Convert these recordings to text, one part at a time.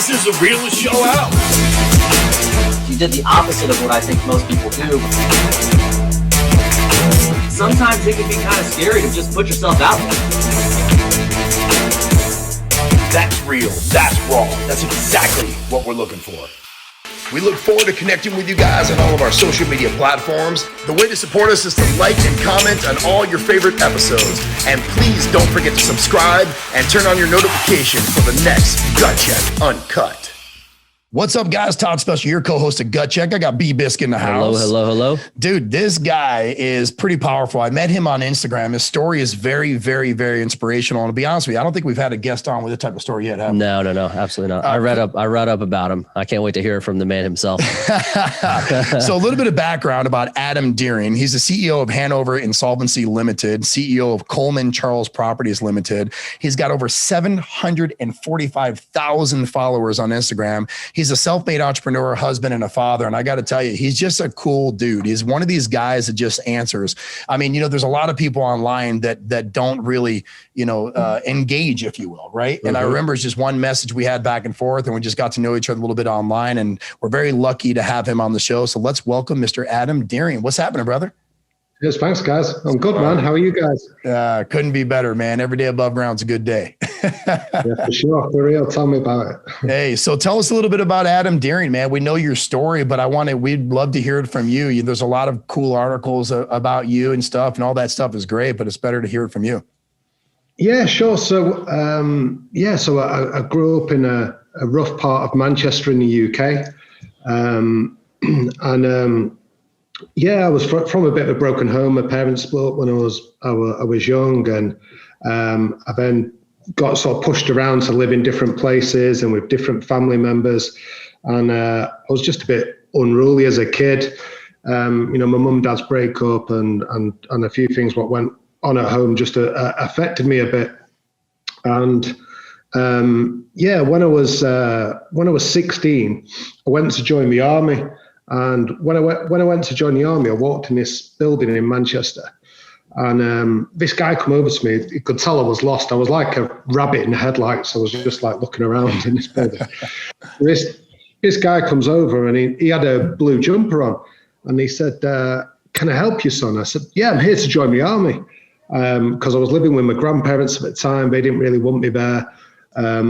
This is the realest show out. You did the opposite of what I think most people do. Sometimes it can be kind of scary to just put yourself out there. That's real. That's raw. That's exactly what we're looking for. We look forward to connecting with you guys on all of our social media platforms. The way to support us is to like and comment on all your favorite episodes. And please don't forget to subscribe and turn on your notifications for the next Gut Check Uncut. What's up, guys? Todd Special, your co-host of Gut Check. I got B-Bisc in the house. Hello. Dude, this guy is pretty powerful. I met him on Instagram. His story is very, very, very inspirational. And to be honest with you, I don't think we've had a guest on with this type of story yet, have we? No, absolutely not. I read up about him. I can't wait to hear it from the man himself. So a little bit of background about Adam Deering. He's the CEO of Hanover Insolvency Limited, CEO of Coleman Charles Properties Limited. He's got over 745,000 followers on Instagram. He's a self-made entrepreneur, husband, and a father. And I got to tell you, he's just a cool dude. He's one of these guys that just answers. I mean, there's a lot of people online that don't really, engage, if you will, right? Mm-hmm. And I remember it's just one message we had back and forth, and we just got to know each other a little bit online. And we're very lucky to have him on the show. So let's welcome Mr. Adam Deering. What's happening, brother? Yes, thanks, guys. I'm good, man. How are you guys? Couldn't be better, man. Every day above ground's a good day. Yeah, for sure. For real. Tell me about it. Hey, so tell us a little bit about Adam Deering, man. We know your story, but we'd love to hear it from you. There's a lot of cool articles about you and stuff, and all that stuff is great, but it's better to hear it from you. Yeah, sure. So, I grew up in a rough part of Manchester in the UK. I was from a bit of a broken home. My parents split up when I was young, and I then got sort of pushed around to live in different places and with different family members. And I was just a bit unruly as a kid. My mum and dad's breakup and a few things what went on at home just affected me a bit. And when I was 16, I went to join the army. And when I went to join the army, I walked in this building in Manchester, and this guy come over to me. He could tell I was lost. I was like a rabbit in the headlights. I was just like looking around in this building. This guy comes over, and he had a blue jumper on, and he said, "Can I help you, son?" I said, "Yeah, I'm here to join the army," because I was living with my grandparents at the time. They didn't really want me there,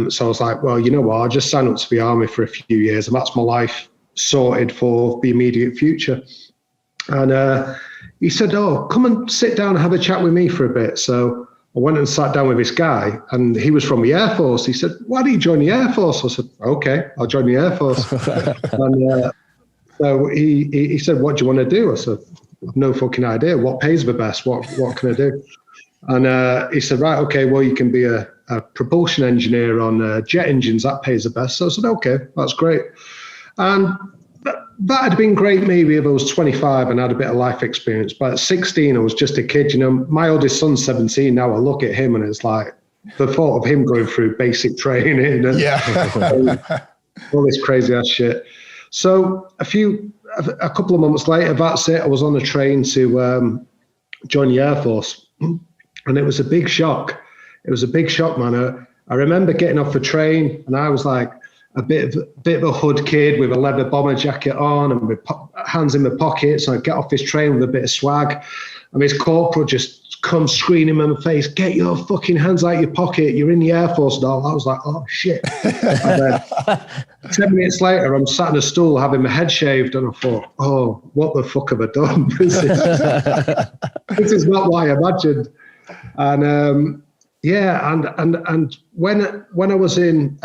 so I was like, "Well, you know what? I'll just sign up to the army for a few years, and that's my life sorted for the immediate future." And he said, "Oh, come and sit down and have a chat with me for a bit." So I went and sat down with this guy, and he was from the Air Force. He said, "Why don't you join the Air Force?" I said, "Okay, I'll join the Air Force." And so he said, "What do you want to do?" I said, "I've no fucking idea. What pays the best? What can I do?" And he said, "Right, okay, well, you can be a propulsion engineer on jet engines. That pays the best." So I said, "Okay, that's great." And that had been great maybe if I was 25 and had a bit of life experience. But at 16, I was just a kid. My oldest son's 17 now. I look at him and it's like the thought of him going through basic training and all this crazy ass shit. So a couple of months later, that's it. I was on a train to join the Air Force. And it was a big shock. It was a big shock, man. I remember getting off the train and I was like, a bit of a hood kid with a leather bomber jacket on and with hands in my pockets. So I get off this train with a bit of swag, and this corporal just comes screaming in my face, "Get your fucking hands out your pocket, you're in the Air Force and all." I was like, "Oh shit." And then 10 minutes later, I'm sat in a stool having my head shaved, and I thought, "Oh, what the fuck have I done?" This is not what I imagined. And and when I was in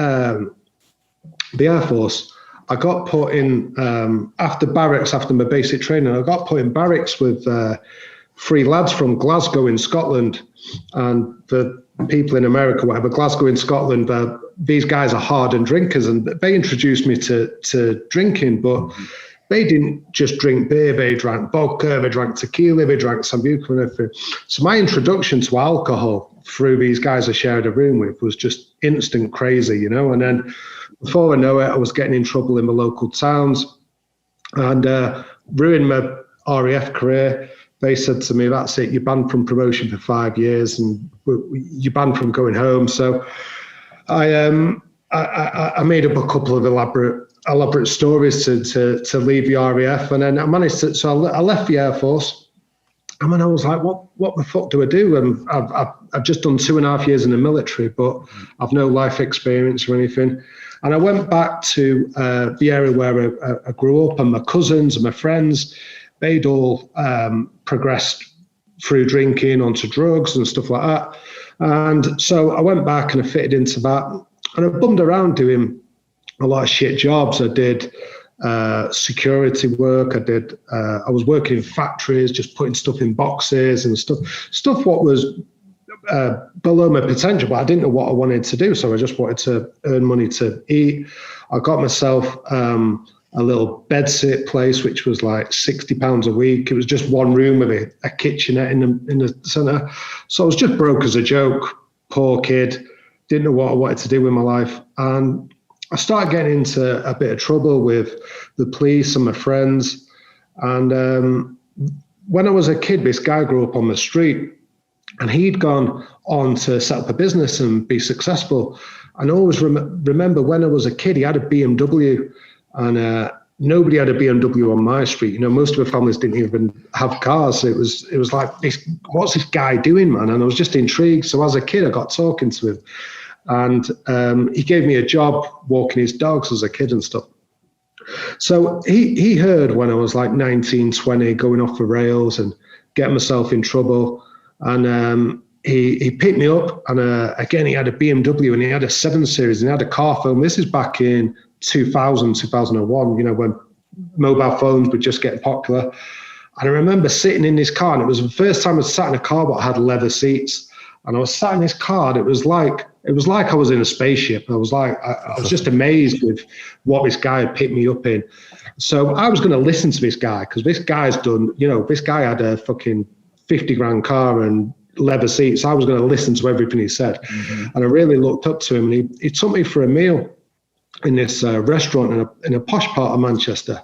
the Air Force, I got put in after my basic training. I got put in barracks with 3 lads from Glasgow in Scotland, and the people in America, whatever, Glasgow in Scotland. These guys are hardened drinkers, and they introduced me to drinking, but they didn't just drink beer. They drank vodka, they drank tequila, they drank sambuca and everything. So my introduction to alcohol through these guys I shared a room with was just instant crazy, And then before I know it, I was getting in trouble in my local towns and ruined my RAF career. They said to me, "That's it, you're banned from promotion for 5 years and you're banned from going home." So I I made up a couple of elaborate stories to leave the RAF, and then I managed to. So I left the Air Force, and then I was like, what the fuck do I do? And I've just done 2.5 years in the military, but I've no life experience or anything. And I went back to the area where I grew up, and my cousins and my friends, they'd all progressed through drinking onto drugs and stuff like that. And so I went back and I fitted into that. And I bummed around doing a lot of shit jobs. I did security work. I was working in factories, just putting stuff in boxes and stuff what was below my potential, but I didn't know what I wanted to do. So I just wanted to earn money to eat. I got myself a little bedsit place, which was like £60 a week. It was just one room with a kitchenette in the centre. So I was just broke as a joke, poor kid, didn't know what I wanted to do with my life. And I started getting into a bit of trouble with the police and my friends. And when I was a kid, this guy grew up on the street, and he'd gone on to set up a business and be successful. And I always remember when I was a kid, he had a BMW, and nobody had a BMW on my street. You know, most of the families didn't even have cars. So it was like, what's this guy doing, man? And I was just intrigued. So as a kid, I got talking to him, and he gave me a job walking his dogs as a kid and stuff. So he heard when I was like 19, 20, going off the rails and getting myself in trouble. And he picked me up, and again, he had a BMW, and he had a 7 Series, and he had a car phone. This is back in 2000, 2001, you know, when mobile phones were just getting popular. And I remember sitting in this car, and it was the first time I sat in a car that had leather seats. And I was sat in this car, and it was like I was in a spaceship. I was just amazed with what this guy had picked me up in. So I was going to listen to this guy, because this guy's done, you know, this guy had a fucking 50 grand car and leather seats. I was going to listen to everything he said. Mm-hmm. And I really looked up to him, and he took me for a meal in this restaurant in a posh part of Manchester.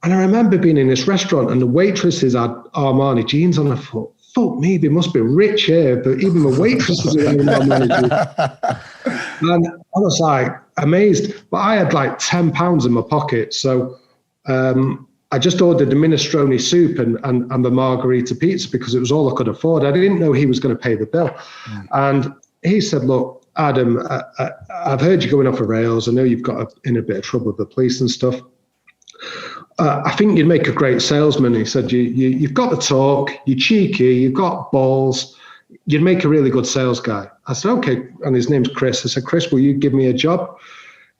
And I remember being in this restaurant, and the waitresses had Armani jeans on. I thought, fuck me, they must be rich here, but even the waitresses were wearing Armani jeans. And I was like amazed, but I had like £10 in my pocket. So I just ordered the minestrone soup and the margarita pizza, because it was all I could afford. I didn't know he was going to pay the bill. Mm. And he said, look, Adam, I've heard you going off the rails. I know you've got in a bit of trouble with the police and stuff. I think you'd make a great salesman. He said, you've got the talk, you're cheeky, you've got balls, you'd make a really good sales guy. I said, okay. And his name's Chris. I said, Chris, will you give me a job?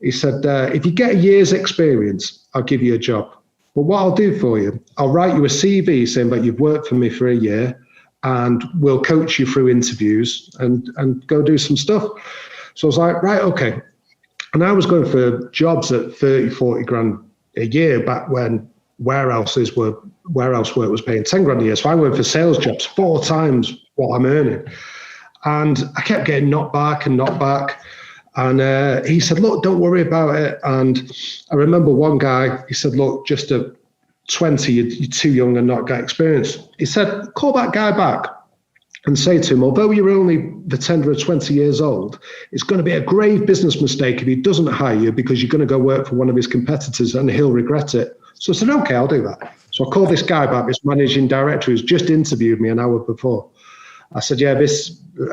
He said, if you get a year's experience, I'll give you a job. But what I'll do for you, I'll write you a CV saying that you've worked for me for a year, and we'll coach you through interviews and go do some stuff. So I was like, right, okay. And I was going for jobs at 30, 40 grand a year back when warehouse work was paying 10 grand a year. So I went for sales jobs 4 times what I'm earning. And I kept getting knocked back. And he said, look, don't worry about it. And I remember one guy, he said, look, just at 20, you're too young and not got experience. He said, call that guy back and say to him, although you're only the tender of 20 years old, it's going to be a grave business mistake if he doesn't hire you, because you're going to go work for one of his competitors and he'll regret it. So I said, okay, I'll do that. So I called this guy back, this managing director who's just interviewed me an hour before. I said, yeah,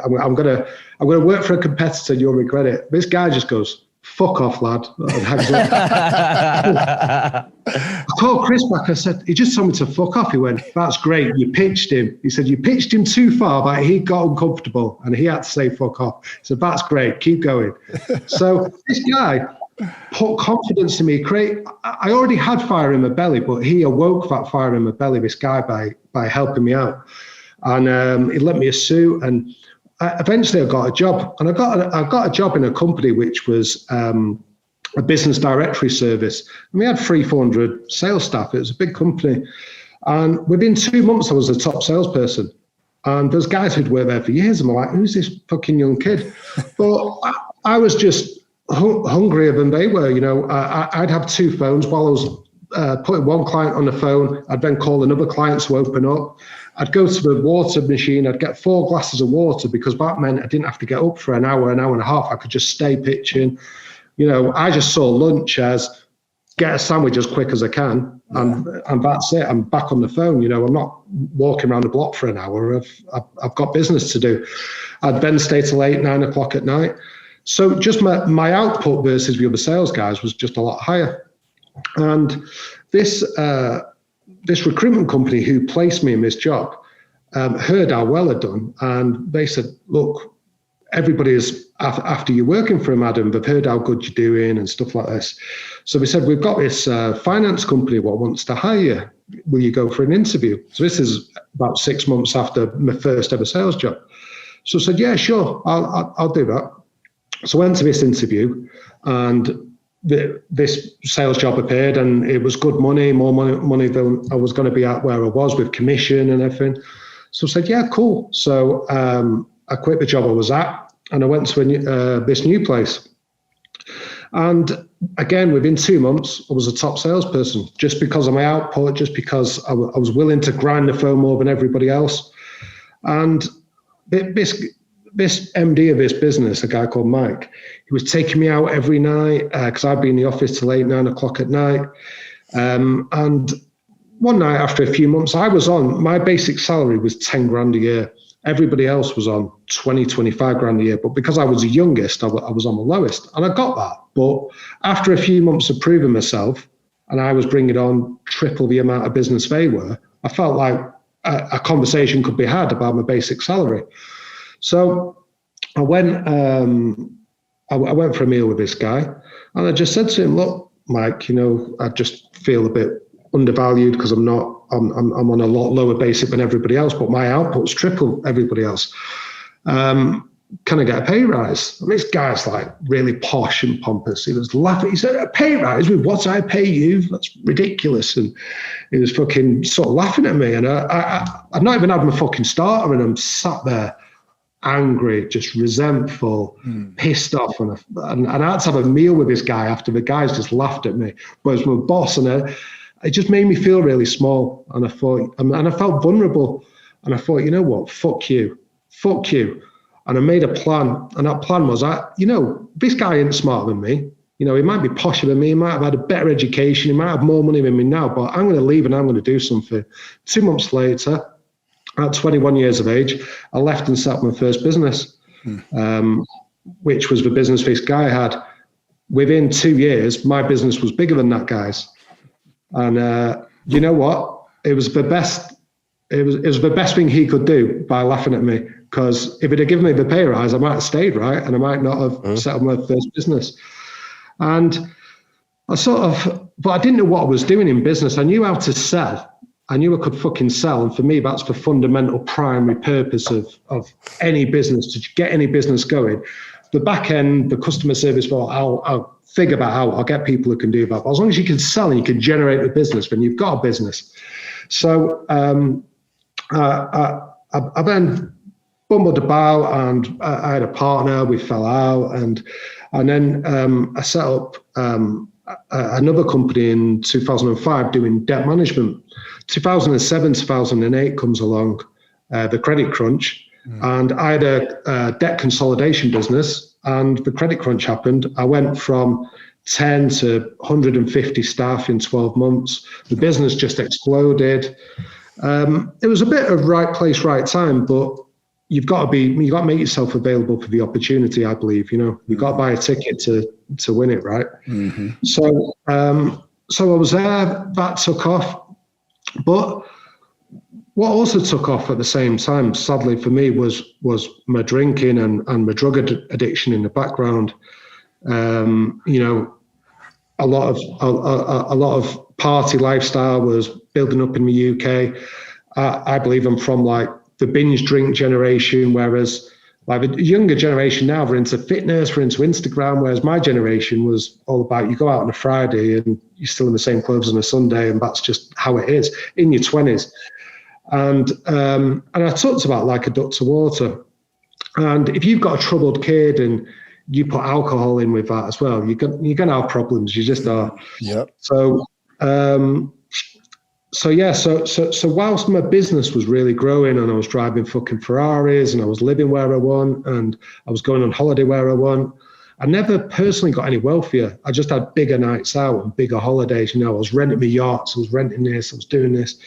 I'm gonna work for a competitor, you'll regret it. This guy just goes, fuck off, lad. I called Chris back. I said, he just told me to fuck off. He went, that's great. You pitched him. He said, you pitched him too far, but he got uncomfortable and he had to say fuck off. He said, that's great. Keep going. So this guy put confidence in me. I already had fire in my belly, but he awoke that fire in my belly, this guy, by helping me out. And he lent me a suit, and eventually I got a job. And I got a job in a company which was a business directory service. And we had 300-400 sales staff. It was a big company. And within 2 months, I was the top salesperson. And there's guys who'd worked there for years. And I'm like, who's this fucking young kid? But I was just hungrier than they were. You know, I'd have 2 phones while I was putting one client on the phone. I'd then call another client to open up. I'd go to the water machine. I'd get 4 glasses of water because that meant I didn't have to get up for an hour and a half. I could just stay pitching. I just saw lunch as get a sandwich as quick as I can, and that's it. I'm back on the phone. I'm not walking around the block for an hour. I've got business to do. I'd then stay till 8, 9 o'clock at night. So just my output versus the other sales guys was just a lot higher. And this recruitment company who placed me in this job heard how well I'd done, and they said, look, everybody is after you working for him, Adam. They've heard how good you're doing and stuff like this. So we said, we've got this finance company what wants to hire you. Will you go for an interview? So this is about 6 months after my first ever sales job. So I said, yeah, sure, I'll do that. So I went to this interview, and this sales job appeared, and it was good money, more money than I was going to be at where I was with commission and everything. So I said, yeah, cool. So I quit the job I was at, and I went to this new place. And again, within 2 months, I was a top salesperson just because of my output, just because I was willing to grind the phone more than everybody else. And this MD of this business, a guy called Mike, he was taking me out every night because I'd be in the office till 8, 9 o'clock at night. And one night after a few months, my basic salary was 10 grand a year. Everybody else was on 20, 25 grand a year. But because I was the youngest, I was on the lowest. And I got that. But after a few months of proving myself, and I was bringing on triple the amount of business they were, I felt like a conversation could be had about my basic salary. So I went for a meal with this guy, and I just said to him, look, Mike, I just feel a bit undervalued because I'm on a lot lower basic than everybody else, but my output's triple everybody else. Can I get a pay rise? And this guy's like really posh and pompous. He was laughing. He said, a pay rise with what I pay you? That's ridiculous. And he was fucking sort of laughing at me. And I've not even had my fucking starter, and I'm sat there angry, just resentful, pissed off. And I had to have a meal with this guy after the guys just laughed at me. But as my boss, and it just made me feel really small. And I thought, and I felt vulnerable. And I thought, you know what? Fuck you. And I made a plan. And that plan was, this guy ain't smarter than me. He might be posher than me. He might have had a better education. He might have more money than me now, but I'm going to leave and I'm going to do something. 2 months later, at 21 years of age, I left and set up my first business, which was the business this guy had. Within 2 years, my business was bigger than that guy's. And you know what? It was the best. It was the best thing he could do by laughing at me, because if he'd have given me the pay rise, I might have stayed, right? And I might not have set up my first business. And but I didn't know what I was doing in business. I knew how to sell. I knew I could fucking sell. And for me, that's the fundamental primary purpose of any business, to get any business going. The back end, the customer service, I'll figure that out. I'll get people who can do that. But as long as you can sell and you can generate a business, then you've got a business. So I then bumbled about, and I had a partner. We fell out, and then I set up another company in 2005 doing debt management. 2007, 2008 comes along, the credit crunch, and I had a debt consolidation business, and the credit crunch happened. I went from 10 to 150 staff in 12 months. The business just exploded. It was a bit of right place, right time, but you've got to make yourself available for the opportunity, I believe. You've got to buy a ticket to win it, right? Mm-hmm. So I was there, that took off. But what also took off at the same time, sadly for me, was my drinking and my drug addiction in the background. A lot of party lifestyle was building up in the UK. I believe I'm from like the binge drink generation, whereas like the younger generation now, we're into fitness, we're into Instagram, whereas my generation was all about, you go out on a Friday and you're still in the same clothes on a Sunday, and that's just how it is in your 20s. And I talked about like a duck to water. And if you've got a troubled kid and you put alcohol in with that as well, you're going to have problems. You just are. Yep. So So whilst my business was really growing and I was driving fucking Ferraris and I was living where I want and I was going on holiday where I want, I never personally got any wealthier. I just had bigger nights out and bigger holidays. I was renting my yachts, I was renting this, I was doing this.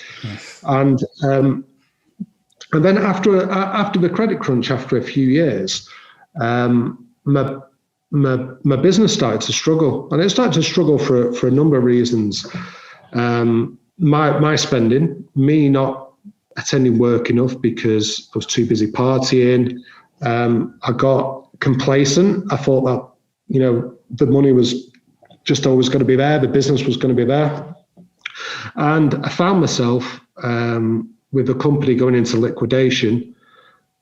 And then after the credit crunch, after a few years, my business started to struggle, and it started to struggle for a number of reasons. My spending, me not attending work enough because I was too busy partying. I got complacent. I thought that, the money was just always going to be there. The business was going to be there. And I found myself with the company going into liquidation.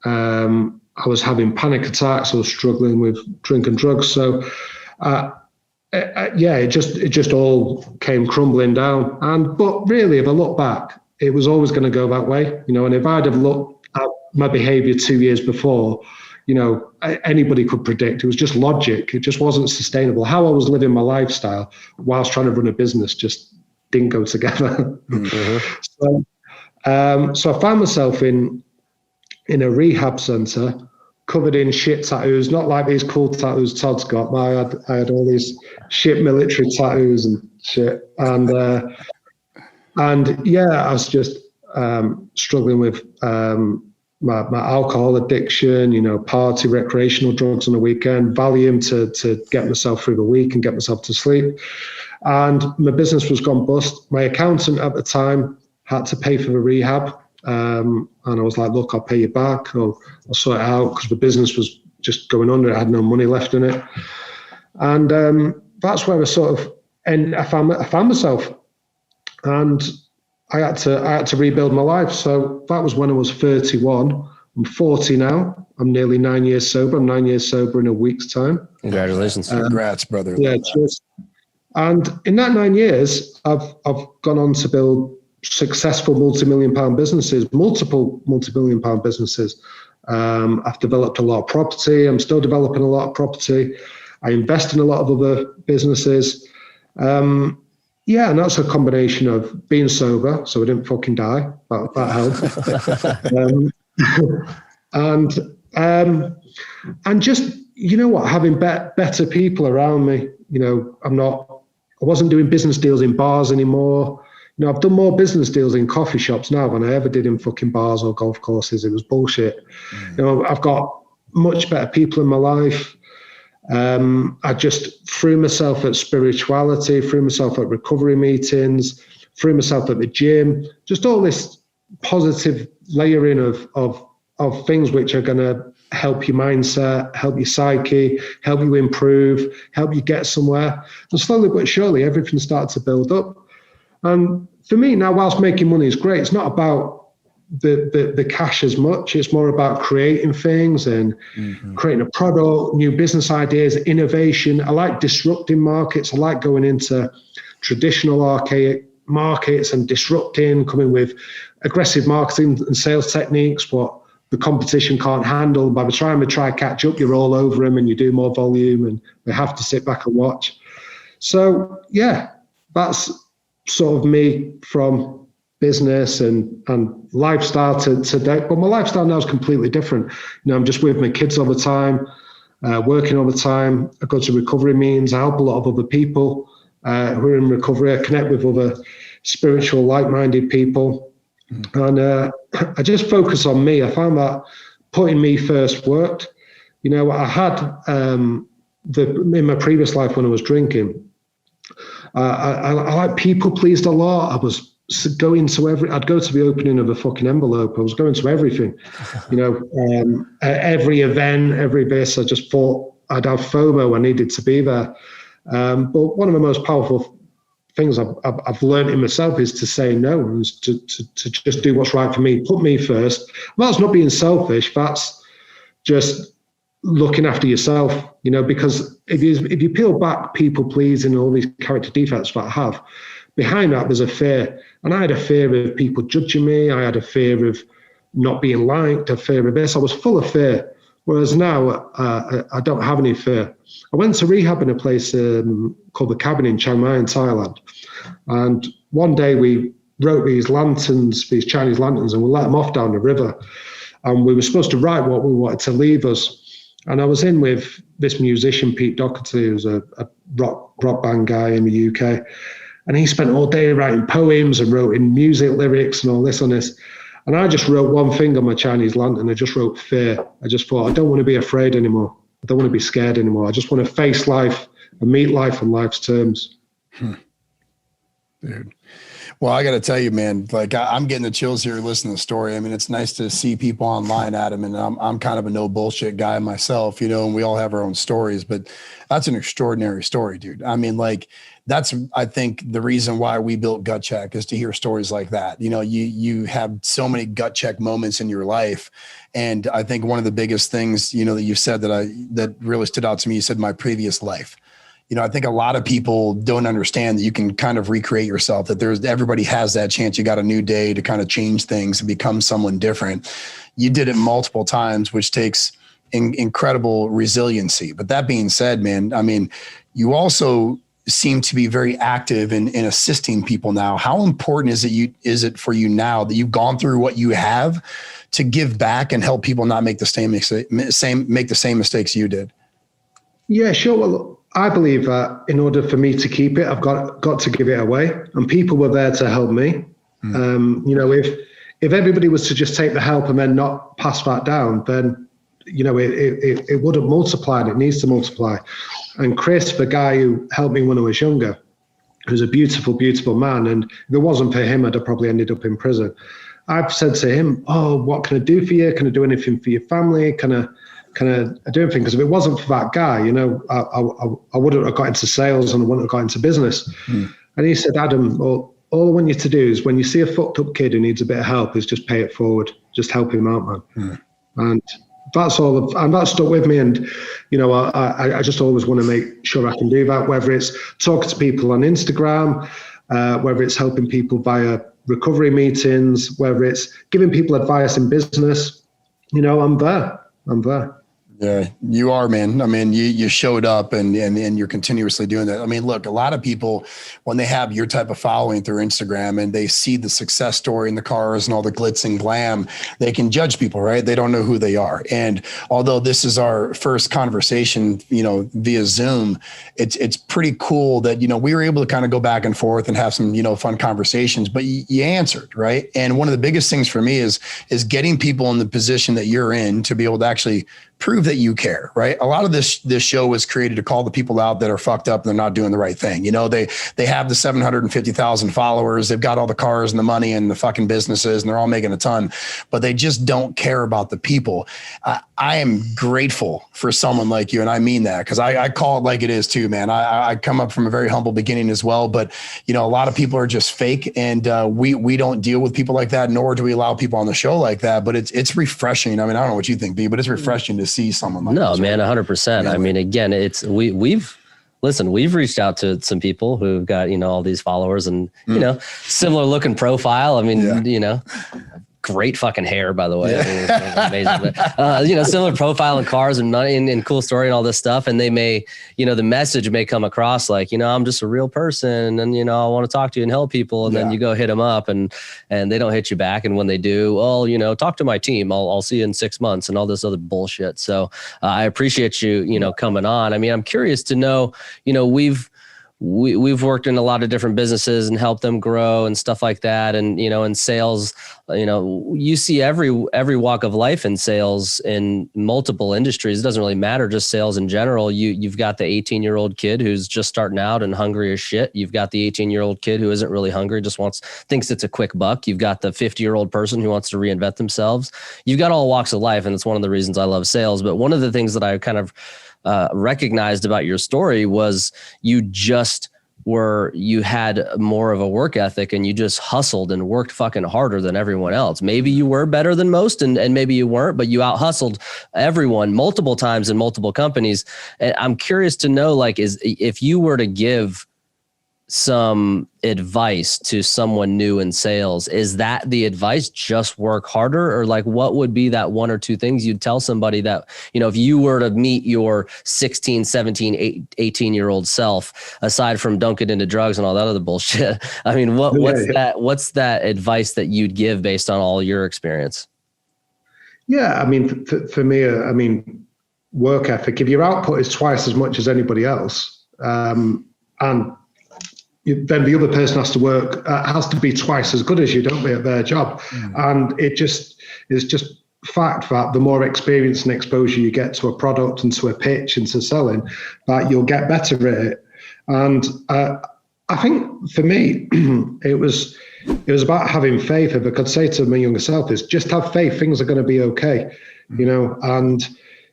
I was having panic attacks. I was struggling with drink and drugs. So, it just all came crumbling down. But really, if I look back, it was always going to go that way. And if I'd have looked at my behavior 2 years before, anybody could predict. It was just logic. It just wasn't sustainable. How I was living my lifestyle whilst trying to run a business just didn't go together. Mm-hmm. So I found myself in a rehab center covered in shit tattoos, not like these cool tattoos Todd's got. I had all these shit military tattoos and shit. And I was just struggling with my alcohol addiction, party, recreational drugs on the weekend, Valium to get myself through the week and get myself to sleep. And my business was gone bust. My accountant at the time had to pay for the rehab. And I was like, look, I'll pay you back. I'll sort it out, because the business was just going under. I had no money left in it. And that's where I found myself. And I had to rebuild my life. So that was when I was 31. I'm 40 now. I'm nearly 9 years sober. I'm 9 years sober in a week's time. Congratulations. Congrats, brother. Yeah, cheers. And in that 9 years, I've gone on to build successful multi-million-pound businesses, multiple multi-million-pound businesses. I've developed a lot of property. I'm still developing a lot of property. I invest in a lot of other businesses. And that's a combination of being sober, so I didn't fucking die. That helped. And just, having better people around me. I wasn't doing business deals in bars anymore. I've done more business deals in coffee shops now than I ever did in fucking bars or golf courses. It was bullshit. I've got much better people in my life. I just threw myself at spirituality, threw myself at recovery meetings, threw myself at the gym, just all this positive layering of things which are going to help your mindset, help your psyche, help you improve, help you get somewhere. And slowly but surely, everything started to build up. And for me now, whilst making money is great, it's not about the cash as much. It's more about creating things and creating a product, new business ideas, innovation. I like disrupting markets. I like going into traditional archaic markets and disrupting, coming with aggressive marketing and sales techniques, what the competition can't handle. By the time they try to catch up, you're all over them and you do more volume and they have to sit back and watch. So that's sort of me from business and lifestyle to today. But my lifestyle now is completely different. I'm just with my kids all the time, working all the time. I go to recovery meetings. I help a lot of other people who are in recovery. I connect with other spiritual, like-minded people. And I just focus on me. I found that putting me first worked. I had in my previous life when I was drinking, I like people pleased a lot. I was going to I'd go to the opening of a fucking envelope. I was going to everything, every event, every this. I just thought I'd have FOMO. I needed to be there. But one of the most powerful things I've learned in myself is to say no, and to just do what's right for me. Put me first. Well, that's not being selfish. That's just looking after yourself, because if you peel back people pleasing and all these character defects that I have, behind that there's a fear. And I had a fear of people judging me. I had a fear of not being liked, a fear of this. I was full of fear. Whereas now, I don't have any fear. I went to rehab in a place called The Cabin in Chiang Mai in Thailand. And one day we wrote these lanterns, these Chinese lanterns, and we let them off down the river. And we were supposed to write what we wanted to leave us. And I was in with this musician, Pete Doherty, who's a rock band guy in the UK. And he spent all day writing poems and wrote in music lyrics and all this on this. And I just wrote one thing on my Chinese lantern. I just wrote fear. I just thought, I don't want to be afraid anymore. I don't want to be scared anymore. I just want to face life and meet life on life's terms. Dude. Well, I got to tell you, man, like I'm getting the chills here listening to the story. I mean, it's nice to see people online, Adam, and I'm kind of a no bullshit guy myself, and we all have our own stories, but that's an extraordinary story, dude. I mean, like that's, I think the reason why we built Gut Check is to hear stories like that. You have so many gut check moments in your life. And I think one of the biggest things, that you said that really stood out to me, you said my previous life. I think a lot of people don't understand that you can kind of recreate yourself, that everybody has that chance. You got a new day to kind of change things and become someone different. You did it multiple times, which takes incredible resiliency. But that being said, man, I mean, you also seem to be very active in assisting people now. How important is it for you now that you've gone through what you have to give back and help people not make the same mistakes you did? Yeah, sure. Well, I believe that in order for me to keep it, I've got to give it away, and people were there to help me. If everybody was to just take the help and then not pass that down, then it wouldn't multiply, and it needs to multiply. And Chris, the guy who helped me when I was younger, who's a beautiful, beautiful man, and if it wasn't for him, I'd have probably ended up in prison. I've said to him, "Oh, what can I do for you? Can I do anything for your family? Can I do anything?" Because if it wasn't for that guy, I wouldn't have got into sales and I wouldn't have got into business. And he said, "Adam, well, all I want you to do is when you see a fucked up kid who needs a bit of help, is just pay it forward. Just help him out, man." And that's all. And that stuck with me. And, I just always want to make sure I can do that, whether it's talking to people on Instagram, whether it's helping people via recovery meetings, whether it's giving people advice in business. I'm there. Yeah, you are, man. I mean, you showed up and you're continuously doing that. I mean, look, a lot of people, when they have your type of following through Instagram and they see the success story in the cars and all the glitz and glam, they can judge people, right? They don't know who they are. And although this is our first conversation, via Zoom, it's pretty cool that, we were able to kind of go back and forth and have some, fun conversations, but you answered, right? And one of the biggest things for me is getting people in the position that you're in to be able to actually prove that you care, right? A lot of this show was created to call the people out that are fucked up and they're not doing the right thing. They have the 750,000 followers. They've got all the cars and the money and the fucking businesses, and they're all making a ton, but they just don't care about the people. I am grateful for someone like you. And I mean that because I call it like it is too, man. I come up from a very humble beginning as well, but a lot of people are just fake, and we don't deal with people like that, nor do we allow people on the show like that, but it's refreshing. I mean, I don't know what you think, B, but it's refreshing to see someone like no, man, 100%. I mean, again, we've reached out to some people who've got, all these followers and, similar looking profile. I mean, great fucking hair, by the way. I mean, it's amazing. But, similar profile and cars and money and cool story and all this stuff. And they may, the message may come across like, I'm just a real person and, I want to talk to you and help people. And then you go hit them up and they don't hit you back. And when they do, well, talk to my team. I'll see you in 6 months and all this other bullshit. So I appreciate you, coming on. I mean, I'm curious to know, we've worked in a lot of different businesses and helped them grow and stuff like that. And, in sales, you see every walk of life in sales in multiple industries. It doesn't really matter, just sales in general. You've got the 18-year-old kid who's just starting out and hungry as shit. You've got the 18-year-old kid who isn't really hungry, just thinks it's a quick buck. You've got the 50-year-old person who wants to reinvent themselves. You've got all walks of life. And it's one of the reasons I love sales. But one of the things that I kind of recognized about your story was you had more of a work ethic and you just hustled and worked fucking harder than everyone else. Maybe you were better than most and maybe you weren't, but you out hustled everyone multiple times in multiple companies. And I'm curious to know, if you were to give some advice to someone new in sales, is that the advice, just work harder? Or like, what would be that one or two things you'd tell somebody that, you know, if you were to meet your 16, 17, 18-year-old self, aside from dunking into drugs and all that other bullshit, I mean, what's that advice that you'd give based on all your experience? Yeah, I mean, for me, I mean, work ethic. If your output is twice as much as anybody else, and then the other person has to be twice as good as you, don't be at their job. And it's just fact that the more experience and exposure you get to a product and to a pitch and to selling, that you'll get better at it. And I think for me, it was about having faith. If I could say to my younger self, is just have faith, things are going to be okay, you know. And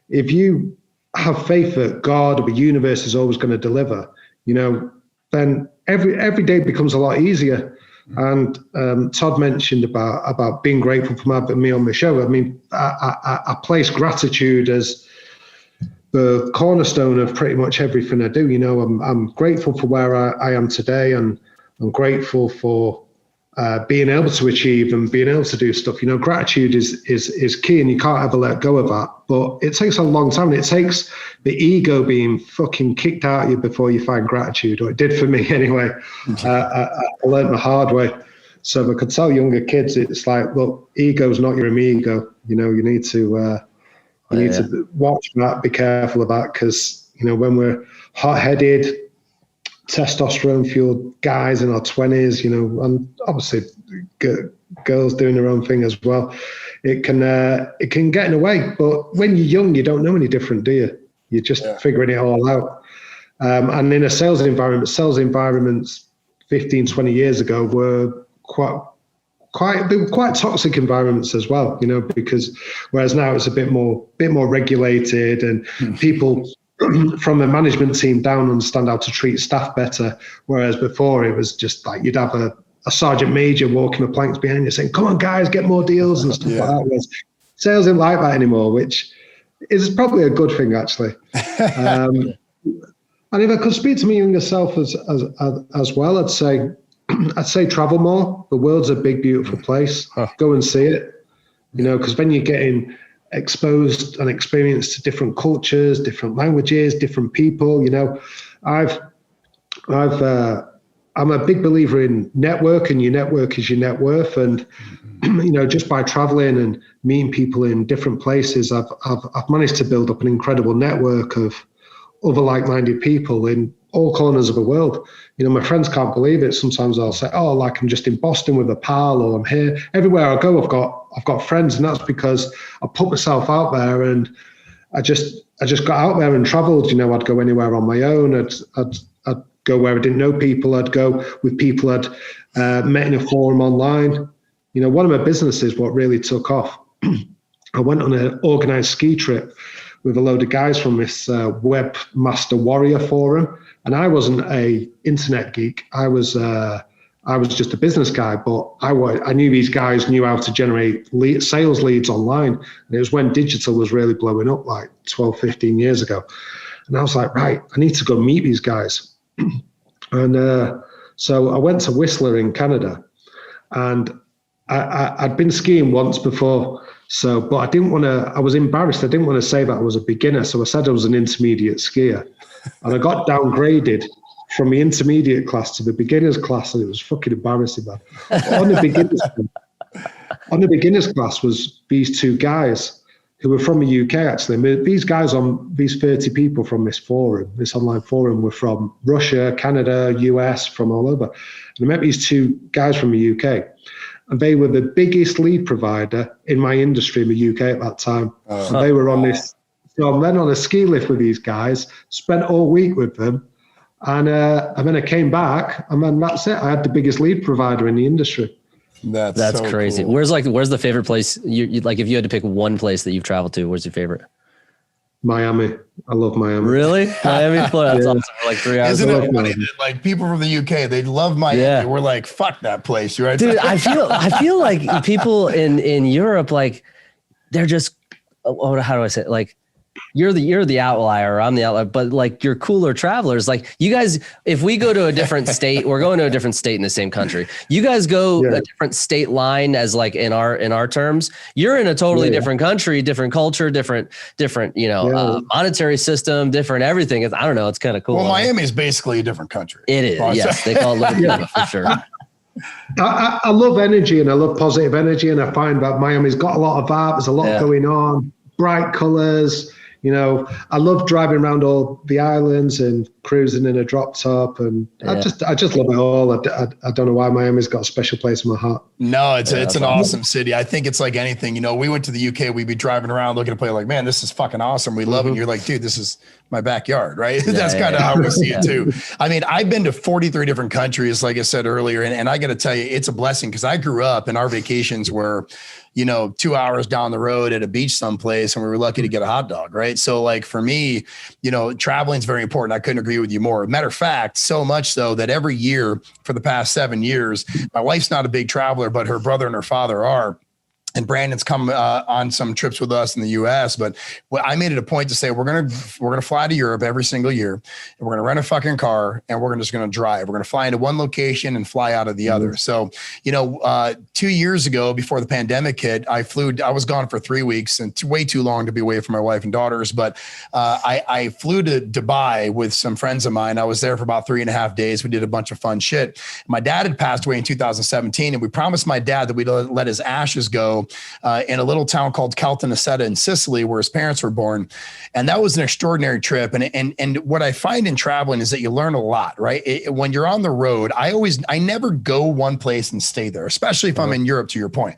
if you have faith that God or the universe is always going to deliver, you know, then every day becomes a lot easier. And Todd mentioned about being grateful for having me on the show. I mean, I place gratitude as the cornerstone of pretty much everything I do. You know, I'm grateful for where I am today, and I'm grateful for being able to achieve and being able to do stuff. You know, gratitude is key, and you can't ever let go of that. But it takes a long time. It takes the ego being fucking kicked out of you before you find gratitude, or it did for me anyway. I learned the hard way. So if I could tell younger kids, it's like, look, ego's not your amigo. You know, you need to to watch that, be careful of that, because, you know, when we're hot-headed, testosterone-fueled guys in our 20s, you know, and obviously girls doing their own thing as well, it can get in the way. But when you're young, you don't know any different, do you? You're just figuring it all out. And in a sales environments 15, 20 years ago were quite toxic environments as well, you know, because whereas now it's a bit more regulated, and people from the management team down understand how to treat staff better. Whereas before it was just like you'd have a sergeant major walking the planks behind you saying, "Come on, guys, get more deals," and stuff like that. Whereas sales isn't like that anymore, which is probably a good thing, actually. And if I could speak to my younger self as well, I'd say travel more. The world's a big, beautiful place. Go and see it. You know, because when you're getting exposed and experienced to different cultures, different languages, different people, you know, I'm a big believer in network, and your network is your net worth. And you know, just by traveling and meeting people in different places, I've managed to build up an incredible network of other like-minded people in all corners of the world. You know, my friends can't believe it. Sometimes I'll say, "Oh, like I'm just in Boston with a pal," or "I'm here." Everywhere I go, I've got friends, and that's because I put myself out there, and I just got out there and traveled. You know, I'd go anywhere on my own. I'd go where I didn't know people. I'd go with people I'd met in a forum online. You know, one of my businesses, what really took off, I went on an organized ski trip with a load of guys from this Webmaster Warrior forum. And I wasn't a internet geek. I was just a business guy, but I knew these guys knew how to generate sales leads online. And it was when digital was really blowing up, like 12, 15 years ago. And I was like, right, I need to go meet these guys. And so I went to Whistler in Canada, and I'd been skiing once before. So, but I was embarrassed. I didn't want to say that I was a beginner. So I said I was an intermediate skier. And I got downgraded from the intermediate class to the beginners class, and it was fucking embarrassing, man. On the beginners class was these two guys who were from the UK, actually. These 30 people from this forum, this online forum, were from Russia, Canada, US, from all over. And I met these two guys from the UK, and they were the biggest lead provider in my industry in the UK at that time. And they were on this. So I'm then on a ski lift with these guys, spent all week with them, and then I came back, and then that's it. I had the biggest lead provider in the industry. That's so crazy. Cool. Where's the favorite place? You like, if you had to pick one place that you've traveled to, where's your favorite? Miami. I love Miami. Really? Miami, Florida. That's awesome. For like 3 hours. Isn't it funny that, like, people from the UK, they love Miami. Yeah. We're like, fuck that place, right? Dude, I feel like people in Europe, like, they're just, how do I say it? Like, you're the outlier. I'm the outlier, but like you're cooler travelers. Like you guys, if we go to a different state, we're going to a different state in the same country. You guys go a different state line as like in our terms. You're in a totally different country, different culture, different monetary system, different everything. I don't know. It's kind of cool. Well, Miami is basically a different country. It is. Yes, they call it Cuba for sure. I love energy and I love positive energy, and I find that Miami's got a lot of that. There's a lot going on, bright colors. I love driving around all the islands and cruising in a drop top, and I just love it all. I don't know why Miami's got a special place in my heart. No, it's an awesome city. I think it's like anything. We went to the UK. We'd be driving around looking at a place like, man, this is fucking awesome. We love it. And you're like, dude, this is my backyard, right? That's kind of how we see it too. I mean, I've been to 43 different countries, like I said earlier, and I got to tell you, it's a blessing because I grew up and our vacations were 2 hours down the road at a beach someplace, and we were lucky to get a hot dog, right? So like for me, traveling is very important. I couldn't agree with you more. Matter of fact, so much so that every year for the past 7 years, my wife's not a big traveler, but her brother and her father are. And Brandon's come on some trips with us in the U.S. But I made it a point to say we're gonna fly to Europe every single year, and we're gonna rent a fucking car, and we're just gonna drive. We're gonna fly into one location and fly out of the other. So 2 years ago, before the pandemic hit, I was gone for 3 weeks, and way too long to be away from my wife and daughters. But I flew to Dubai with some friends of mine. I was there for about 3.5 days. We did a bunch of fun shit. My dad had passed away in 2017, and we promised my dad that we'd let his ashes go in a little town called Caltanissetta in Sicily, where his parents were born. And that was an extraordinary trip. And what I find in traveling is that you learn a lot, right? When you're on the road, I never go one place and stay there, especially if I'm in Europe, to your point.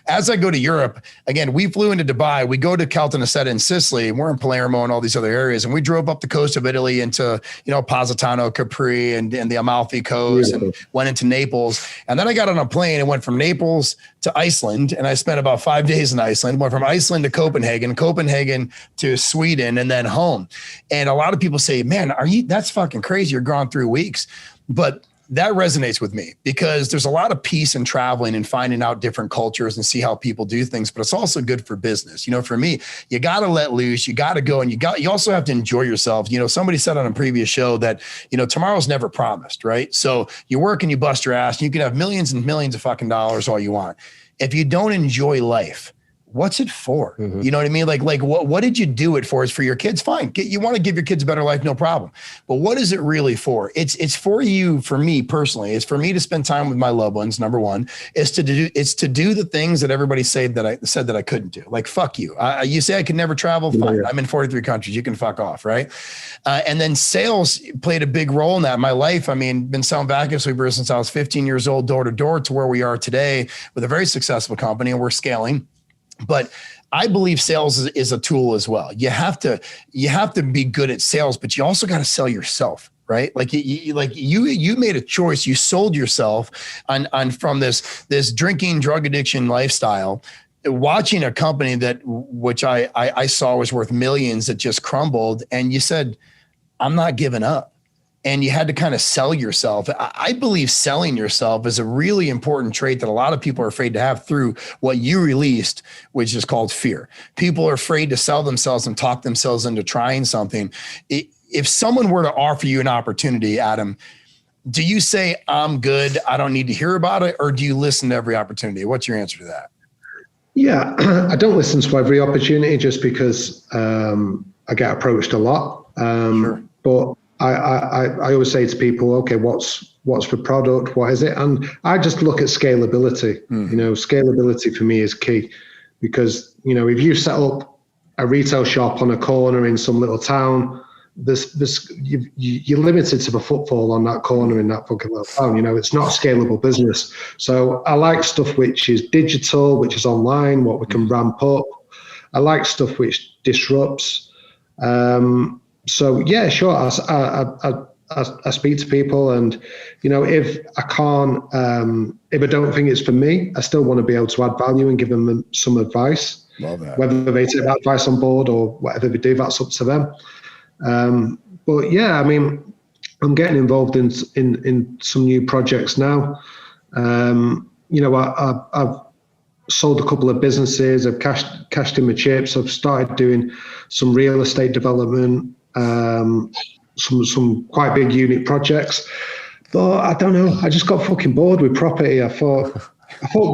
As I go to Europe, again, we flew into Dubai, we go to Caltanissetta in Sicily, and we're in Palermo and all these other areas. And we drove up the coast of Italy into, Positano, Capri, and the Amalfi Coast, and went into Naples. And then I got on a plane and went from Naples to Iceland, and I spent about 5 days in Iceland, went from Iceland to Copenhagen to Sweden, and then home. And a lot of people say, man, that's fucking crazy. You're gone 3 weeks. But that resonates with me because there's a lot of peace in traveling and finding out different cultures and see how people do things, but it's also good for business. For me, you got to let loose, you got to go, and you also have to enjoy yourself. Somebody said on a previous show that, tomorrow's never promised, right? So you work and you bust your ass, and you can have millions and millions of fucking dollars all you want. If you don't enjoy life, what's it for? Mm-hmm. You know what I mean? Like what did you do it for? It's for your kids. Fine. You want to give your kids a better life, no problem. But what is it really for? It's for you, for me personally. It's for me to spend time with my loved ones. Number one, it's to do the things that everybody said that I couldn't do. Like, fuck you. You say I could never travel. Fine. I'm in 43 countries. You can fuck off. Right. And then sales played a big role in that. My life, been selling vacuum sweepers since I was 15 years old, door to door, to where we are today with a very successful company, and we're scaling. But I believe sales is a tool as well. You have to be good at sales, but you also got to sell yourself, right? Like you made a choice. You sold yourself on from this drinking, drug addiction lifestyle, watching a company which I saw was worth millions that just crumbled, and you said, I'm not giving up. And you had to kind of sell yourself. I believe selling yourself is a really important trait that a lot of people are afraid to have through what you released, which is called fear. People are afraid to sell themselves and talk themselves into trying something. If someone were to offer you an opportunity, Adam, do you say, I'm good, I don't need to hear about it? Or do you listen to every opportunity? What's your answer to that? Yeah, I don't listen to every opportunity just because I get approached a lot. Sure. But I always say to people, okay, what's the product? What is it? And I just look at scalability. Scalability for me is key because, if you set up a retail shop on a corner in some little town, you're limited to the footfall on that corner in that fucking little town. It's not a scalable business. So I like stuff which is digital, which is online, what we can ramp up. I like stuff which disrupts. So yeah, sure. I speak to people, and if I can't, if I don't think it's for me, I still want to be able to add value and give them some advice. Love that. Whether they take that advice on board or whatever they do, that's up to them. But yeah, I'm getting involved in some new projects now. sold a couple of businesses. I've cashed in my chips. I've started doing some real estate development, some quite big unit projects. But I don't know. I just got fucking bored with property. I thought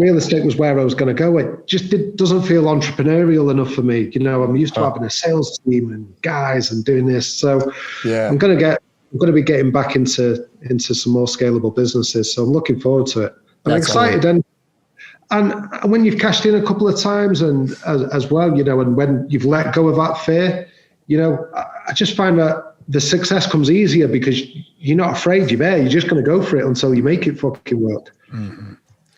real estate was where I was going to go. It just doesn't feel entrepreneurial enough for me. You know, I'm used to having a sales team and guys and doing this. So yeah, I'm going to be getting back into some more scalable businesses. So I'm looking forward to it. I'm excited. And when you've cashed in a couple of times and as well, you know, and when you've let go of that fear, you know, I just find that the success comes easier because you're not afraid. You're there. You're just going to go for it until you make it fucking work. Mm-hmm.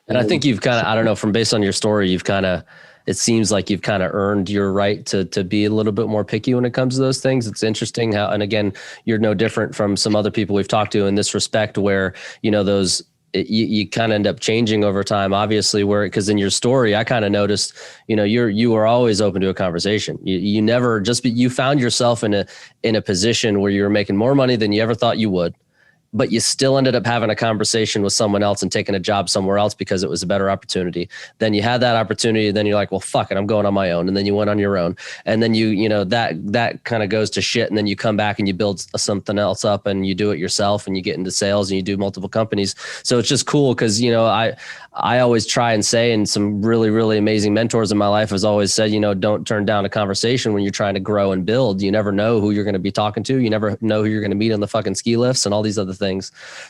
And I think you've kind of, I don't know, from based on your story, it seems like you've kind of earned your right to be a little bit more picky when it comes to those things. It's interesting how, and again, you're no different from some other people we've talked to in this respect where, you know, you kind of end up changing over time, obviously, because in your story, I kind of noticed, you know, you were always open to a conversation. You never you found yourself in a position where you were making more money than you ever thought you would, but you still ended up having a conversation with someone else and taking a job somewhere else because it was a better opportunity. Then you had that opportunity. Then you're like, well, fuck it, I'm going on my own. And then you went on your own. And then you know, that kind of goes to shit. And then you come back and you build something else up and you do it yourself and you get into sales and you do multiple companies. So it's just cool. Cause you know, I always try and say, and some really, really amazing mentors in my life has always said, you know, don't turn down a conversation when you're trying to grow and build. You never know who you're going to be talking to. You never know who you're going to meet on the fucking ski lifts and all these other things.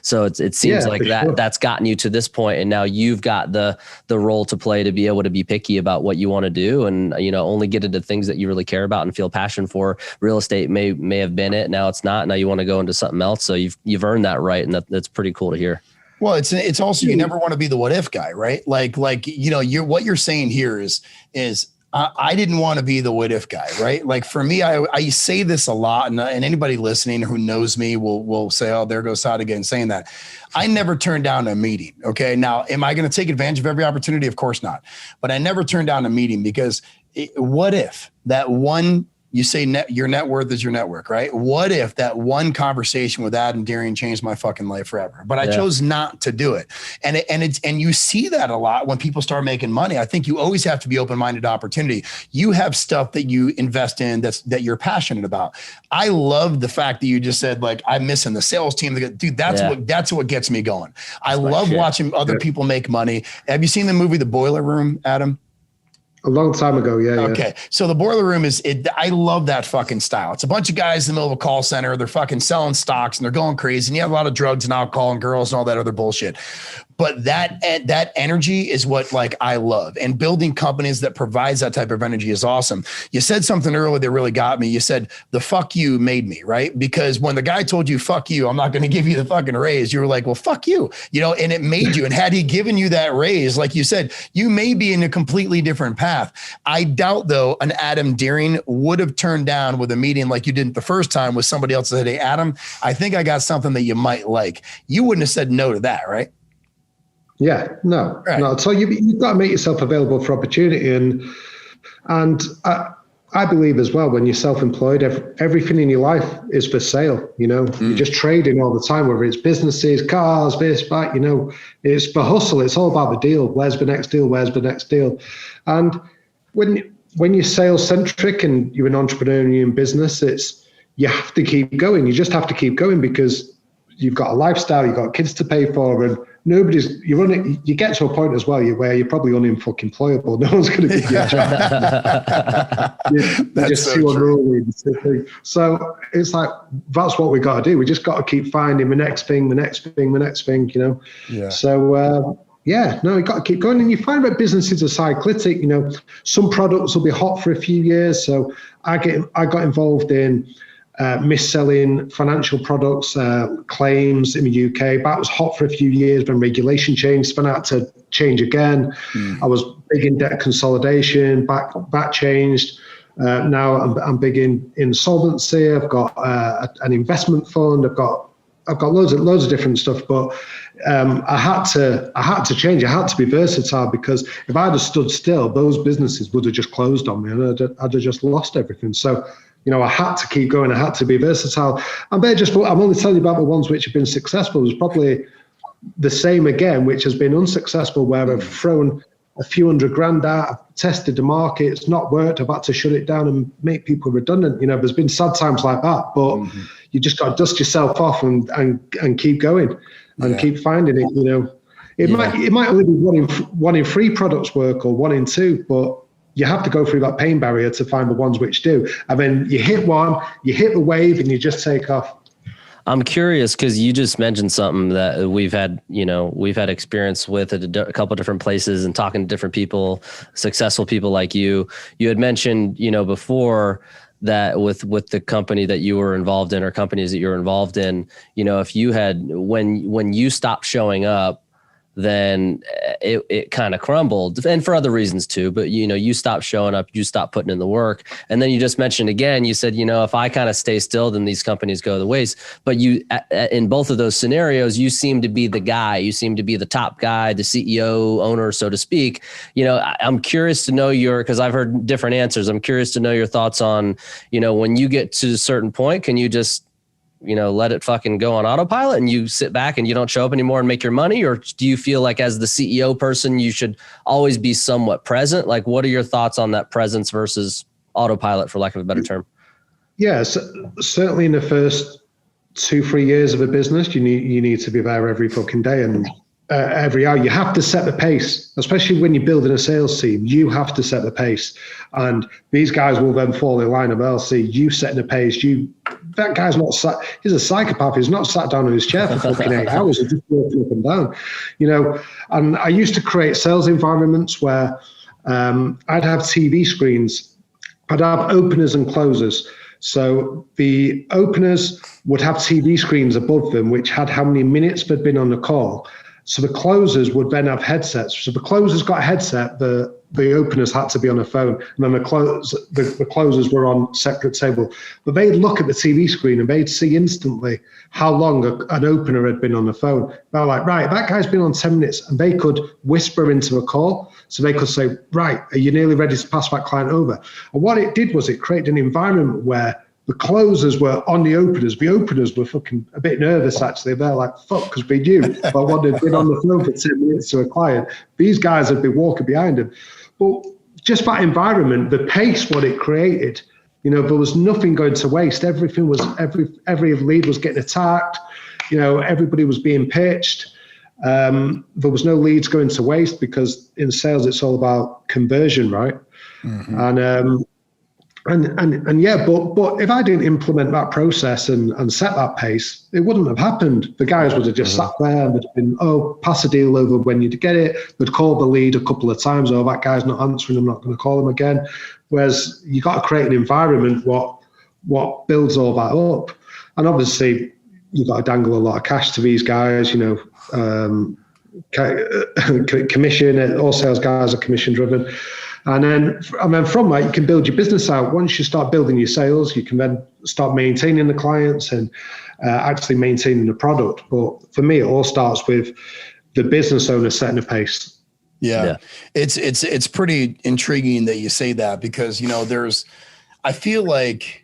So it seems like that's gotten you to this point, and now you've got the role to play to be able to be picky about what you want to do, and you know, only get into things that you really care about and feel passion for. Real estate may have been it, now it's not. Now you want to go into something else. So you've earned that right, and that's pretty cool to hear. Well, it's also, you never want to be the what if guy, right? Like, you know, what you're saying here is I didn't want to be the what if guy, right? Like for me, I say this a lot, and anybody listening who knows me will say, oh, there goes Todd again saying that. I never turned down a meeting. Okay. Now, am I going to take advantage of every opportunity? Of course not. But I never turned down a meeting because what if that one, you say your net worth is your network, right? What if that one conversation with Adam Deering changed my fucking life forever? But I chose not to do it. And you see that a lot when people start making money. I think you always have to be open-minded to opportunity. You have stuff that you invest in that you're passionate about. I love the fact that you just said, like, I'm missing the sales team. Dude, that's what gets me going. I love watching other people make money. Have you seen the movie The Boiler Room, Adam? A long time ago, yeah. Okay, so The Boiler Room I love that fucking style. It's a bunch of guys in the middle of a call center. They're fucking selling stocks and they're going crazy. And you have a lot of drugs and alcohol and girls and all that other bullshit. But that energy is what, like, I love. And building companies that provides that type of energy is awesome. You said something earlier that really got me. You said the fuck you made me, right? Because when the guy told you, fuck you, I'm not going to give you the fucking raise, you were like, well, fuck you, you know, and it made you. And had he given you that raise, like you said, you may be in a completely different path. I doubt, though, an Adam Deering would have turned down with a meeting like you did the first time with somebody else that said, hey, Adam, I think I got something that you might like. You wouldn't have said no to that, right? Yeah, no. So you've got to make yourself available for opportunity, and I believe as well, when you're self-employed, everything in your life is for sale. You know, you're just trading all the time, whether it's businesses, cars, this, that. You know, it's for hustle. It's all about the deal. Where's the next deal? Where's the next deal? And when you're sales centric and you're an entrepreneur and you're in business, you have to keep going. You just have to keep going because you've got a lifestyle, you've got kids to pay for, and you get to a point as well where you're probably unemployable. No one's going to give you a job. You're just too unruly. So it's like, that's what we got to do. We just got to keep finding the next thing, you know? Yeah. So, you got to keep going. And you find that businesses are cyclic. You know, some products will be hot for a few years. So I got involved in mis-selling financial products, claims in the UK. That was hot for a few years when regulation changed, spun out to change again. I was big in debt consolidation, that changed. Now I'm big in insolvency. I've got an investment fund. I've got loads of different stuff, but I had to change. I had to be versatile, because if I'd have stood still, those businesses would have just closed on me, and I'd have just lost everything. So, you know, I had to keep going. I had to be versatile. I'm only telling you about the ones which have been successful. There's probably the same again, which has been unsuccessful, where I've thrown a few $100,000 out. I've tested the market. It's not worked. I've had to shut it down and make people redundant. You know, there's been sad times like that, but you just got to dust yourself off and keep going and keep finding it. You know, it might only be one in 3 products work or 1 in 2, but you have to go through that pain barrier to find the ones which do. And then you hit one, you hit the wave, and you just take off. I'm curious because you just mentioned something that we've had experience with at a couple of different places and talking to different people, successful people like you. You had mentioned, before that with the company that you were involved in or companies that you were involved in, if you had, when you stopped showing up, then it kind of crumbled, and for other reasons too. But, you stopped showing up, you stopped putting in the work. And then you just mentioned again, you said, if I kind of stay still, then these companies go to waste. But you, in both of those scenarios, you seem to be the guy, you seem to be the top guy, the CEO, owner, so to speak. I'm curious to know because I've heard different answers. I'm curious to know your thoughts on, when you get to a certain point, can you just, let it fucking go on autopilot and you sit back and you don't show up anymore and make your money? Or do you feel like as the CEO person, you should always be somewhat present? Like, what are your thoughts on that presence versus autopilot, for lack of a better term? Yeah, certainly in the first 2-3 years of a business, you need to be there every fucking day and every hour. You have to set the pace, especially when you're building a sales team. You have to set the pace, and these guys will then fall in line and they'll see you setting the pace. That guy's not sat, he's a psychopath. He's not sat down in his chair for fucking 8 hours. He's just walking up and down, And I used to create sales environments where I'd have TV screens. I'd have openers and closers. So the openers would have TV screens above them, which had how many minutes they'd been on the call. So the closers would then have headsets. So the closers got a headset, the openers had to be on a phone, and then the closers were on separate table. But they'd look at the TV screen and they'd see instantly how long an opener had been on the phone. They're like, right, that guy's been on 10 minutes, and they could whisper into a call. So they could say, right, are you nearly ready to pass that client over? And what it did was it created an environment where the closers were on the openers. The openers were fucking a bit nervous, actually. They're like, fuck, because we knew if I wanted to been on the phone for 10 minutes to a client, these guys would be walking behind him. But just that environment, the pace, what it created, there was nothing going to waste. Everything was, every lead was getting attacked. Everybody was being pitched. There was no leads going to waste, because in sales, it's all about conversion, right? Mm-hmm. And yeah, but if I didn't implement that process and set that pace, it wouldn't have happened. The guys would have just sat there and would have been, pass a deal over when you get it. They'd call the lead a couple of times. That guy's not answering, I'm not going to call him again. Whereas you got to create an environment what builds all that up. And obviously you got to dangle a lot of cash to these guys, commission. All sales guys are commission driven. And then from that, you can build your business out. Once you start building your sales, you can then start maintaining the clients and actually maintaining the product. But for me, it all starts with the business owner setting a pace. Yeah. It's pretty intriguing that you say that, because, I feel like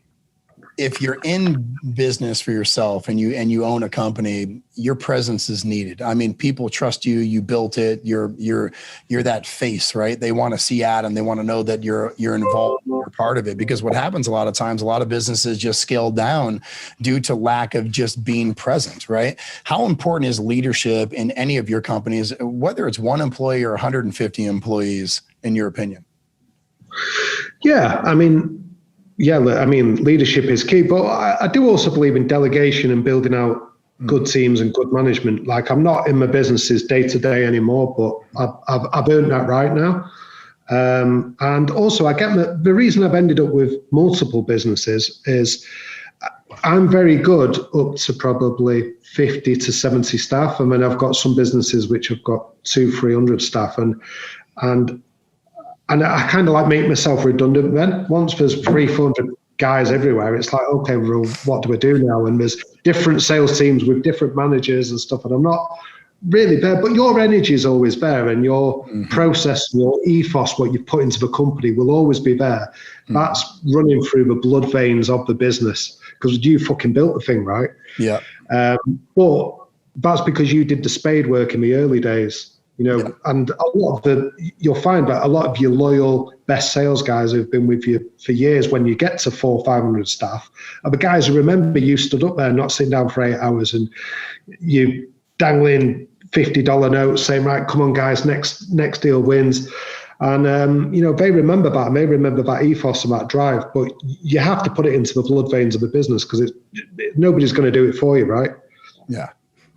if you're in business for yourself and you own a company, your presence is needed. I mean, people trust you. You built it. You're that face, right? They want to see Adam. They want to know that you're involved. You're part of it. Because what happens a lot of times, a lot of businesses just scale down due to lack of just being present, right? How important is leadership in any of your companies, whether it's 1 employee or 150 employees, in your opinion? Yeah, leadership is key, but I do also believe in delegation and building out good teams and good management. Like, I'm not in my businesses day to day anymore, but I've earned that right now. And also I get the reason I've ended up with multiple businesses is I'm very good up to probably 50 to 70 staff. I mean, I've got some businesses which have got 200-300 staff, and I kind of like make myself redundant then. Once there's 300 guys everywhere, it's like, okay, well, what do we do now? And there's different sales teams with different managers and stuff, and I'm not really there, but your energy is always there, and your process, your ethos, what you put into the company will always be there. That's running through the blood veins of the business, because you fucking built the thing, right? Yeah. But that's because you did the spade work in the early days. and a lot of you'll find that a lot of your loyal best sales guys who've been with you for years, when you get to 400 or 500 staff, are the guys who remember you stood up there, not sitting down for 8 hours and you dangling $50 notes saying, right, come on guys, next deal wins. And, they remember that, and they remember that ethos and that drive, but you have to put it into the blood veins of the business, because nobody's going to do it for you, right? Yeah.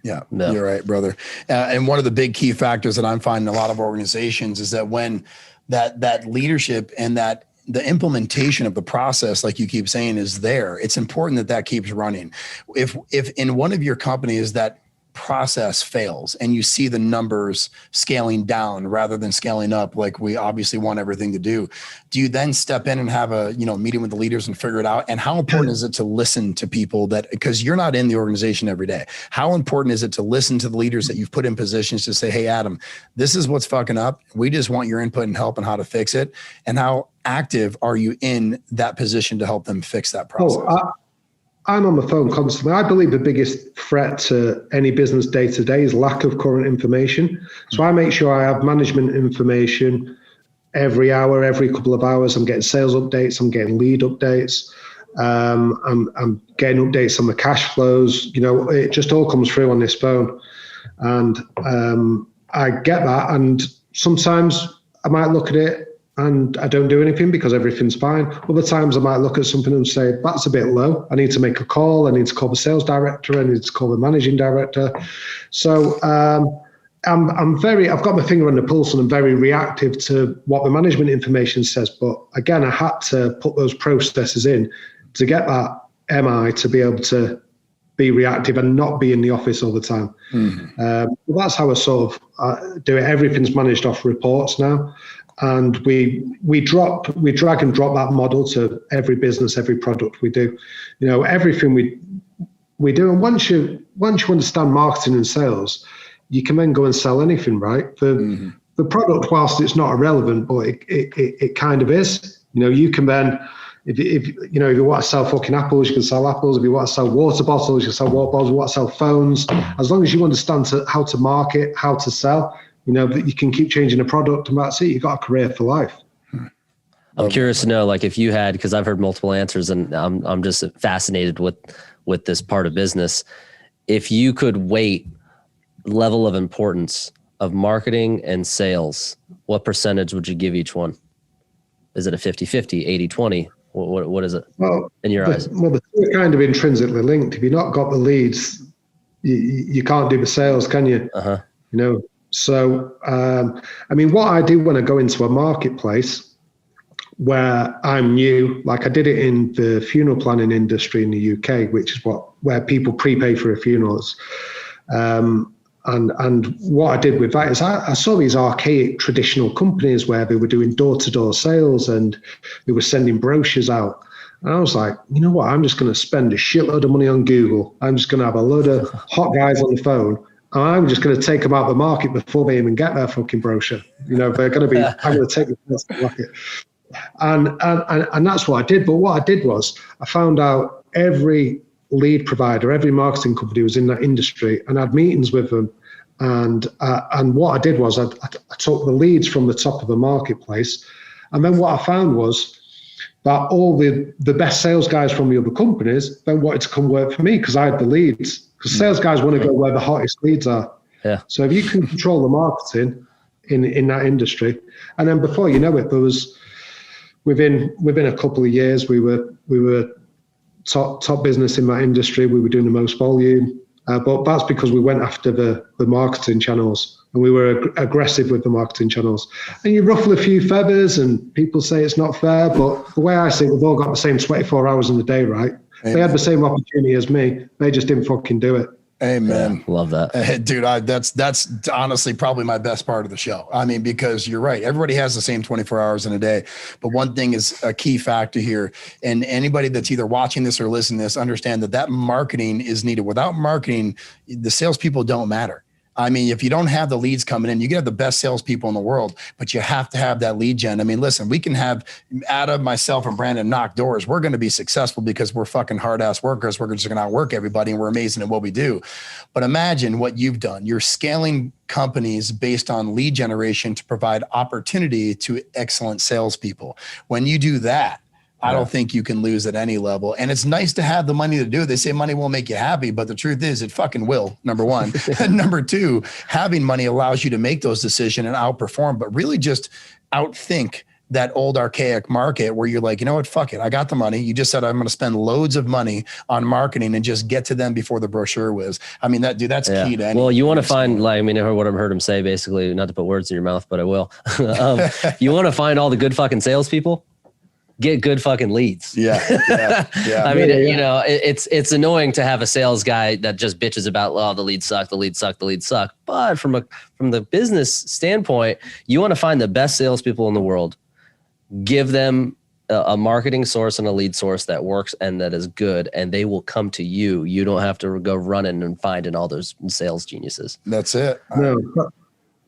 Yeah, no. You're right, brother. And one of the big key factors that I'm finding in a lot of organizations is that when that leadership and that the implementation of the process, like you keep saying, is there, it's important that keeps running. If in one of your companies that process fails and you see the numbers scaling down rather than scaling up, like we obviously want everything to do you then step in and have a meeting with the leaders and figure it out? And how important is it to listen to people because you're not in the organization every day? How important is it to listen to the leaders that you've put in positions to say, hey, Adam, this is what's fucking up. We just want your input and help on how to fix it. And how active are you in that position to help them fix that process? I'm on the phone constantly. I believe the biggest threat to any business day to day is lack of current information. So I make sure I have management information every hour, every couple of hours. I'm getting sales updates. I'm getting lead updates. I'm getting updates on the cash flows. It just all comes through on this phone. And I get that. And sometimes I might look at it and I don't do anything because everything's fine. Other times I might look at something and say, that's a bit low. I need to make a call. I need to call the sales director. I need to call the managing director. So I've got my finger on the pulse, and I'm very reactive to what the management information says. But again, I had to put those processes in to get that MI to be able to be reactive and not be in the office all the time. Mm-hmm. That's how I sort of do it. Everything's managed off reports now. And we drag and drop that model to every business, every product we do. Everything we do. And once you understand marketing and sales, you can then go and sell anything, right? The product, whilst it's not irrelevant, but it kind of is. You can then, if you want to sell fucking apples, you can sell apples. If you want to sell water bottles, you can sell water bottles. If you want to sell phones, as long as you understand how to market, how to sell, that you can keep changing the product, and that's it. You've got a career for life. I'm curious to know, like, if you had, because I've heard multiple answers, and I'm just fascinated with this part of business. If you could weight level of importance of marketing and sales, what percentage would you give each one? Is it a 50-50, 80-20? What is it in your eyes? Well, the two are kind of intrinsically linked. If you've not got the leads, you can't do the sales, can you? Uh-huh. So, what I do when I go into a marketplace where I'm new, like I did it in the funeral planning industry in the UK, which is where people prepay for funerals. And what I did with that is I saw these archaic traditional companies where they were doing door-to-door sales and they were sending brochures out. And I was like, you know what? I'm just going to spend a shitload of money on Google. I'm just going to have a load of hot guys on the phone. I'm just going to take them out of the market before they even get their fucking brochure. They're going to be, I'm going to take them out of the market. And that's what I did. But what I did was I found out every lead provider, every marketing company was in that industry, and I had meetings with them. And what I did was I took the leads from the top of the marketplace. And then what I found was that all the best sales guys from the other companies then wanted to come work for me because I had the leads. Because sales guys want to go where the hottest leads are. Yeah. So if you can control the marketing in that industry, and then before you know it, there was within a couple of years we were top business in that industry. We were doing the most volume, but that's because we went after the marketing channels, and we were aggressive with the marketing channels. And you ruffle a few feathers, and people say it's not fair, but the way I see it, we've all got the same 24 hours in the day, right? Amen. They had the same opportunity as me. They just didn't fucking do it. Amen. Yeah, love that. Dude, that's honestly probably my best part of the show. Because you're right. Everybody has the same 24 hours in a day. But one thing is a key factor here. And anybody that's either watching this or listening to this, understand that marketing is needed. Without marketing, the salespeople don't matter. I mean, if you don't have the leads coming in, you can have the best salespeople in the world, but you have to have that lead gen. I mean, listen, we can have Adam, myself, and Brandon knock doors. We're going to be successful because we're fucking hard ass workers. We're just going to outwork everybody, and we're amazing at what we do. But imagine what you've done. You're scaling companies based on lead generation to provide opportunity to excellent salespeople. When you do that, I don't think you can lose at any level. And it's nice to have the money to do it. They say money won't make you happy, but the truth is it fucking will, number one. And number two, having money allows you to make those decisions and outperform, but really just outthink that old archaic market where you're like, you know what, fuck it. I got the money. You just said I'm going to spend loads of money on marketing and just get to them before the brochure was. I mean, that's key to anything. Well, you want to find, like, I mean, I heard what I've heard him say, basically, not to put words in your mouth, but I will. You want to find all the good fucking salespeople? Get good fucking leads. Yeah. I mean, you know, it's annoying to have a sales guy that just bitches about, oh, the leads suck. But from the business standpoint, you want to find the best salespeople in the world, give them a marketing source and a lead source that works and that is good, and they will come to you. You don't have to go running and finding all those sales geniuses. That's it. No,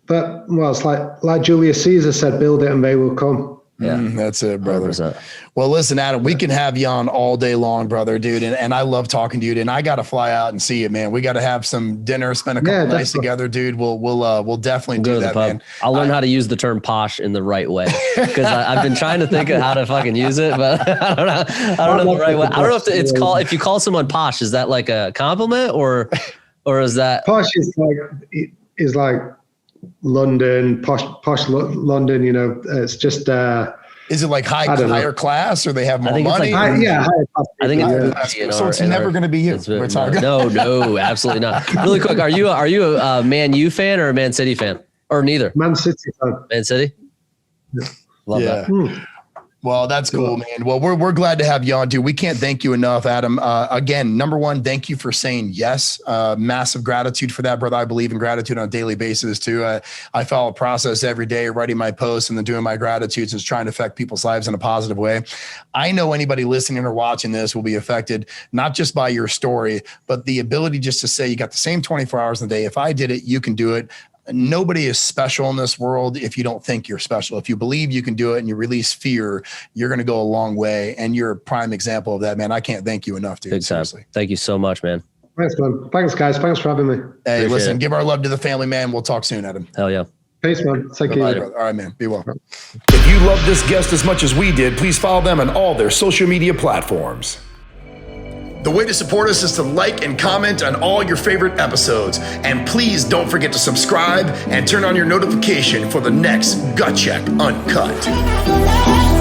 but well, it's like Julius Caesar said, build it and they will come. Yeah, that's it, brother. 100%. Well, listen, Adam, we can have you on all day long, brother, dude. And I love talking to you. And I got to fly out and see you, man. We got to have some dinner, spend a couple nights together, dude. We'll definitely do that, man. I'll learn how to use the term posh in the right way, because I've been trying to think of how to fucking use it, but I don't know the right way. I don't know if you call someone posh, is that like a compliment or is that posh is like London, posh London, you know, it's just is it like higher class, or they have more money? Higher class. I think so it's never going to be you. No, absolutely not. Really quick, are you a Man U fan or a Man City fan, or neither? Man City fan. Man City. Love that. Well, that's cool, man. Well, we're glad to have you on, dude. We can't thank you enough, Adam. Again, number one, thank you for saying yes. Massive gratitude for that, brother. I believe in gratitude on a daily basis too. I follow a process every day, writing my posts and then doing my gratitudes and trying to affect people's lives in a positive way. I know anybody listening or watching this will be affected, not just by your story, but the ability just to say you got the same 24 hours in the day. If I did it, you can do it. Nobody is special in this world if you don't think you're special. If you believe you can do it and you release fear, you're going to go a long way. And you're a prime example of that, man. I can't thank you enough, dude. Big time. Seriously. Thank you so much, man. Thanks, man. Thanks, guys. Thanks for having me. Hey, Appreciate listen, it. give our love to the family, man. We'll talk soon, Adam. Hell yeah. Peace, man. Take Bye, care. brother. All right, man. Be well. If you love this guest as much as we did, please follow them on all their social media platforms. The way to support us is to like and comment on all your favorite episodes. And please don't forget to subscribe and turn on your notification for the next Gut Check Uncut.